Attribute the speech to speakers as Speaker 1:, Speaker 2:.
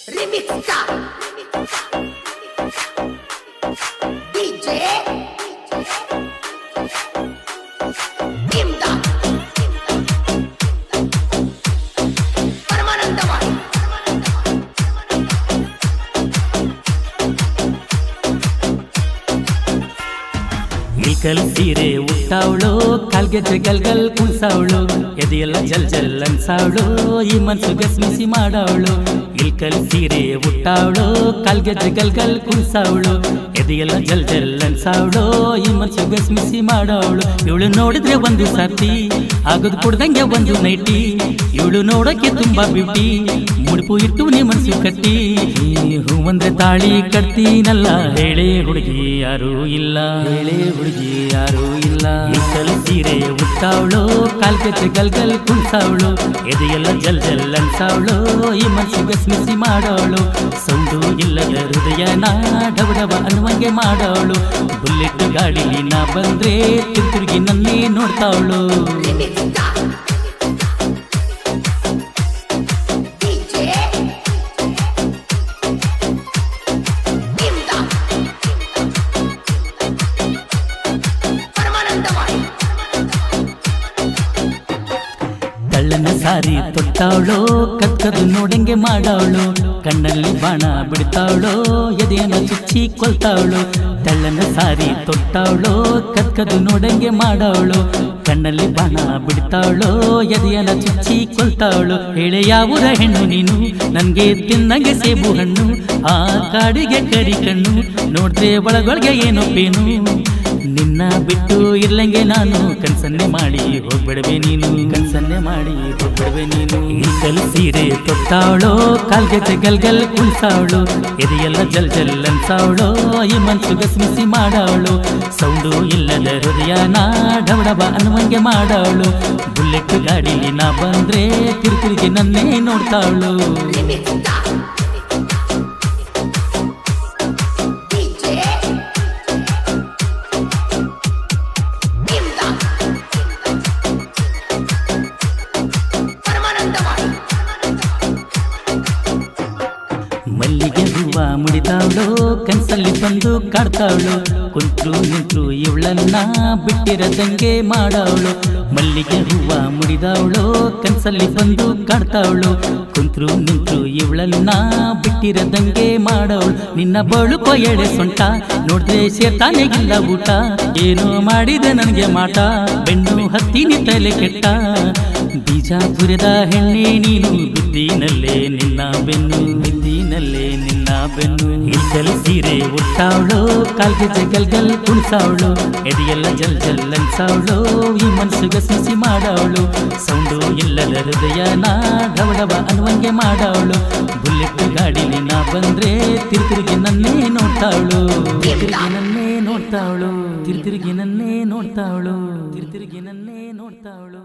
Speaker 1: Remix Star DJ Imda Paramanandavai
Speaker 2: Ilkal ಸೀರೆ ಉಟ್ಟಾವಳು ಕಾಲ್ಗೆ ಜಗಲ್ಗಲ್ ಕುಣ್ಸಾವಳು ಎದೆಯೆಲ್ಲ ಜಲ್ ಜಲ್ ಅನ್ಸಾವಳು ಈ ಮನ್ಸು ಗಸ್ಮಿಸಿ ಮಾಡವಳು ಇಲ್ಕಲ್ ಸೀರೆ ಉಟ್ಟಾವಳು ಕಾಲ್ಗೆ ಜಗಲ್ಗಲ್ ಕುಣ್ಸಾವಳು ಎದೆಯೆಲ್ಲ ಜಲ್ ಜಲ್ ಅನ್ಸಾವಳು ಈ ಮನ್ಸು ಗಸ್ಮಿಸಿ ಮಾಡವಳು ಇವಳು ನೋಡಿದ್ರೆ ಒಂದು ಸರ್ತಿ ಆಗೋದು ಕೊಡ್ದಂಗೆ ಒಂದು ನೈಟಿ ಇವಳು ನೋಡಕ್ಕೆ ತುಂಬಾ ಬ್ಯೂಟಿ ಮುಡುಪು ಇಟ್ಟು ನೀ ಮನ್ಸು ಕಟ್ಟಿ ಹೂವಂದ್ರೆ ತಾಳಿ ಕಟ್ತೀನಲ್ಲ ಹೇಳೇ ಹುಡುಗಿ ಯಾರೂ ಇಲ್ಲ ಹೇಳೇ ಹುಡುಗಿ ಯಾರೂ ಇಲ್ಲ ಇಲ್ಕಲ್ ಸೀರೆ ಉಟ್ಟಾವಳು ಕಾಲ್ಗೆ ಜಗಲ್ಗಲ್ ಕುಣ್ಸಾವಳು ಎದೆಯೆಲ್ಲ ಜಲ್ ಜಲ್ ಅನ್ಸಾವಳು ಈ ಮನ್ಸು ಗಸ್ಮಿಸಿ ಮಾಡೋಳು ಸೌಂಡು ಇಲ್ಲದ ಹೃದಯನ ಡಬಡಬ ಅನ್ನುವಂಗೆ ಮಾಡೋಳು ಬುಲೆಟ್ ಗಾಡಿಲಿ ನಾ ಬಂದ್ರೆ ತಿರುಗಿ ನನ್ನೇ ನೋಡ್ತಾವಳು
Speaker 1: Remix Star DJ Imda Paramanandavai
Speaker 2: ಕಳ್ಳನ ಸಾರಿ ತೊಟ್ಟಾವಳು ಕಕ್ಕದು ನೋಡಂಗೆ ಮಾಡವಳು ಕಣ್ಣಲ್ಲಿ ಬಾಣ ಬಿಡ್ತಾವಳು ಎದೆಯನ್ನ ಚುಚ್ಚಿ ಕೊಲ್ತಾವಳು ಕಳ್ಳನ ಸಾರಿ ತೊಟ್ಟಾವಳು ಕಕ್ಕದು ನೋಡಂಗೆ ಮಾಡವಳು ಕಣ್ಣಲ್ಲಿ ಬಾಣ ಬಿಡ್ತಾವಳು ಎದೆಯನ್ನ ಚುಚ್ಚಿ ಕೊಲ್ತಾವಳು ಹೇಳೆ ಯಾವೂರ ಹೆಣ್ಣು ನೀನು ನನ್ಗೆ ತಿನ್ನಂಗೆ ಸೇಬು ಹಣ್ಣು ಆ ಕಾಡಿಗೆ ಕರಿ ಕಣ್ಣು ನೋಡ್ದೆ ಒಳಗೊಳಗೆ ಏನೋ ಪೇನು ನಿನ್ನ ಬಿಟ್ಟು ಇರ್ಲಂಗೆ ನಾನು ಕನ್ಸನ್ನೆ ಮಾಡಿ ಹೋಗ್ಬಿಡ್ವೆ ನೀನು ಕನ್ಸನ್ನೆ ಮಾಡಿ ಹೋಗ್ಬಿಡ್ವೆ ನೀನು ಇಲ್ಕಲ್ ಸೀರೆ ತೊಟ್ಟಾವಳು ಕಾಲ್ಗೆ ಜಗಲ್ಗಲ್ ಕುಣ್ಸಾವಳು ಎದೆಯೆಲ್ಲ ಜಲ್ ಜಲ್ ಅನ್ಸಾವಳು ಈ ಮನ್ಸು ಗಸ್ಮಿಸಿ ಮಾಡವಳು ಸೌಂಡು ಇಲ್ಲದ ಹೃದಯನ ಡಬಡಬ ಅನ್ನುವಂಗೆ ಮಾಡವಳು ಬುಲೆಟ್ ಗಾಡಿಲಿ ನಾ ಬಂದ್ರೆ ತಿರುಗಿ ನನ್ನೇ ನೋಡ್ತಾವಳು
Speaker 1: Remix Star DJ Imda Paramanandavai
Speaker 2: ಮಲ್ಲಿಗೆ ಹೂವ ಮುಡಿತಾವಳು ಕನ್ಸಲ್ಲಿ ಬಂದು ಕಾಡ್ತಾವಳು ಕುಂತ್ರು ನಿಂತ್ರು ಇವಳನ್ನ ಬಿಟ್ಟಿರದಂಗೆ ಮಾಡವಳು ಮಲ್ಲಿಗೆ ಹೂವ ಮುಡಿದಾವಳು ಕನ್ಸಲ್ಲಿ ಬಂದು ಕಾಡ್ತಾವಳು ಕುಂತ್ರು ನಿಂತ್ರು ಇವಳನ್ನ ಬಿಟ್ಟಿರದಂಗೆ ಮಾಡವಳು ನಿನ್ನ ಬಳುಕೋ ಎಳೆ ಸೊಂಟ ನೋಡ್ದೆ ಸೇರ್ತಾನೆ ಇಲ್ಲ ಊಟ ಏನೋ ಮಾಡಿದೆ ನನಗೆ ಮಾಟ ಬೆನ್ನು ಹತ್ತೀನಿ ತಲೆ ಕೆಟ್ಟ ಬೀಜಾಪುರದ ಹೆಣ್ಣೆ ನೀನು ಬಿದ್ದಿನಲ್ಲೇ ನಿನ್ನ ಬೆನ್ನು ಬಿದ್ದಿನಲ್ಲೇ ನಿನ್ನ ಬೆನ್ನು ಇಲ್ಕಲ್ ಸೀರೆ ಉಟ್ಟಾವಳು ಕಾಲ್ಗೆ ಜಗಲ್ಗಲ್ ಕುಣ್ಸಾವಳು ಎದೆಯೆಲ್ಲ ಜಲ್ ಜಲ್ ಅನ್ಸಾವಳು ಈ ಮನ್ಸು ಗಸ್ಮಿಸಿ ಮಾಡವಳು ಸೌಂಡು ಇಲ್ಲದ ಹೃದಯನ ಡಬಡಬ ಅನ್ನುವಂಗೆ ಮಾಡವಳು ಬುಲೆಟ್ ಗಾಡಿಲಿ ನಾ ಬಂದ್ರೆ ತಿರುಗಿ ನನ್ನೇ ನೋಡ್ತಾವಳು ತಿರುಗಿ ನನ್ನೇ ನೋಡ್ತಾವಳು ತಿರುಗಿ ನನ್ನೇ ನೋಡ್ತಾವಳು ತಿರುಗಿ ನನ್ನೇ ನೋಡ್ತಾವಳು